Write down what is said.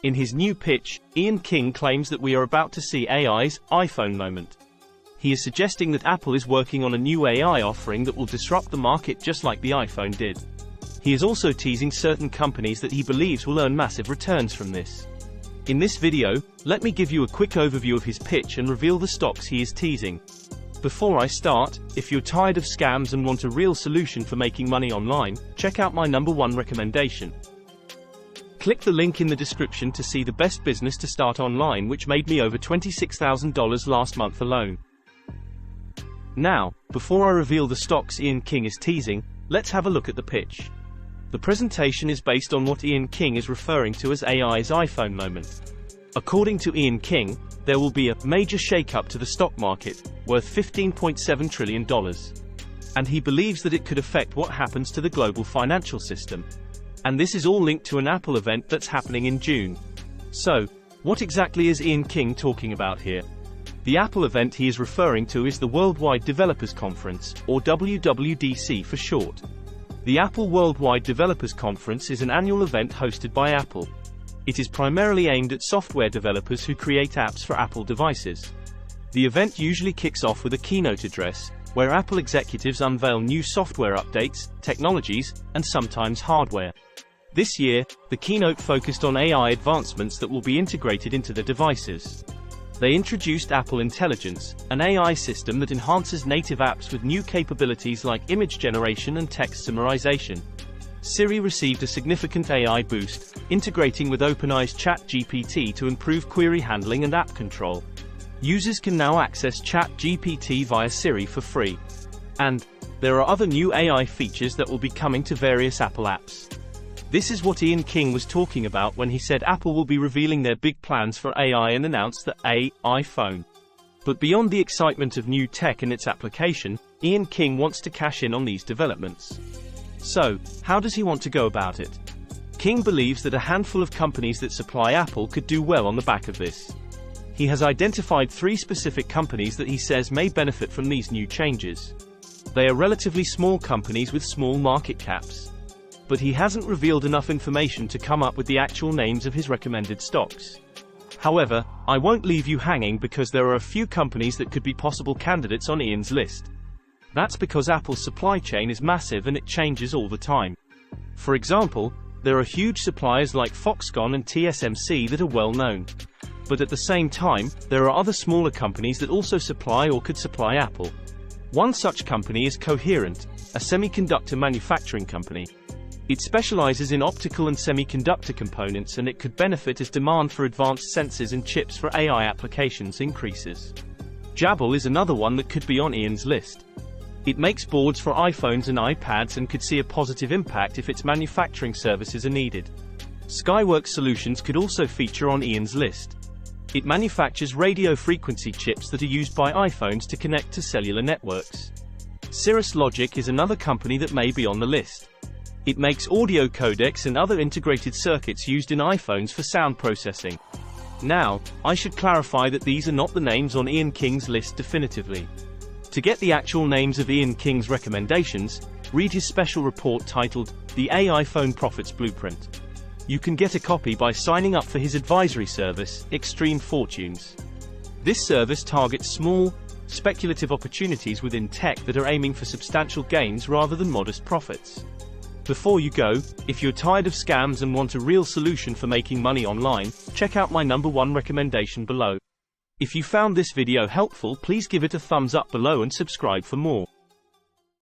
In his new pitch, Ian King claims that we are about to see AI's iPhone moment. He is suggesting that Apple is working on a new AI offering that will disrupt the market just like the iPhone did. He is also teasing certain companies that he believes will earn massive returns from this. In this video, let me give you a quick overview of his pitch and reveal the stocks he is teasing. Before I start, if you're tired of scams and want a real solution for making money online, check out my #1 recommendation. Click the link in the description to see the best business to start online, which made me over $26,000 last month alone. Now, before I reveal the stocks Ian King is teasing, let's have a look at the pitch. The presentation is based on what Ian King is referring to as AI's iPhone moment. According to Ian King, there will be a major shakeup to the stock market, worth $15.7 trillion. And he believes that it could affect what happens to the global financial system. And this is all linked to an Apple event that's happening in June. So, what exactly is Ian King talking about here? The Apple event he is referring to is the Worldwide Developers Conference, or WWDC for short. The Apple Worldwide Developers Conference is an annual event hosted by Apple. It is primarily aimed at software developers who create apps for Apple devices. The event usually kicks off with a keynote address, where Apple executives unveil new software updates, technologies, and sometimes hardware. This year, the keynote focused on AI advancements that will be integrated into the devices. They introduced Apple Intelligence, an AI system that enhances native apps with new capabilities like image generation and text summarization. Siri received a significant AI boost, integrating with OpenAI's ChatGPT to improve query handling and app control. Users can now access ChatGPT via Siri for free. And there are other new AI features that will be coming to various Apple apps. This is what Ian King was talking about when he said Apple will be revealing their big plans for AI and announced the iPhone. But beyond the excitement of new tech and its application, Ian King wants to cash in on these developments. So, how does he want to go about it? King believes that a handful of companies that supply Apple could do well on the back of this. He has identified 3 specific companies that he says may benefit from these new changes. They are relatively small companies with small market caps. But he hasn't revealed enough information to come up with the actual names of his recommended stocks. However, I won't leave you hanging because there are a few companies that could be possible candidates on Ian's list. That's because Apple's supply chain is massive and it changes all the time. For example, there are huge suppliers like Foxconn and TSMC that are well known. But at the same time, there are other smaller companies that also supply or could supply Apple. One such company is Coherent, a semiconductor manufacturing company. It specializes in optical and semiconductor components, and it could benefit as demand for advanced sensors and chips for AI applications increases. Jabil is another one that could be on Ian's list. It makes boards for iPhones and iPads and could see a positive impact if its manufacturing services are needed. Skyworks Solutions could also feature on Ian's list. It manufactures radio frequency chips that are used by iPhones to connect to cellular networks. Cirrus Logic is another company that may be on the list. It makes audio codecs and other integrated circuits used in iPhones for sound processing. Now, I should clarify that these are not the names on Ian King's list definitively. To get the actual names of Ian King's recommendations, read his special report titled, The AI Phone Profits Blueprint. You can get a copy by signing up for his advisory service, Extreme Fortunes. This service targets small, speculative opportunities within tech that are aiming for substantial gains rather than modest profits. Before you go, if you're tired of scams and want a real solution for making money online, check out my #1 recommendation below. If you found this video helpful, please give it a thumbs up below and subscribe for more.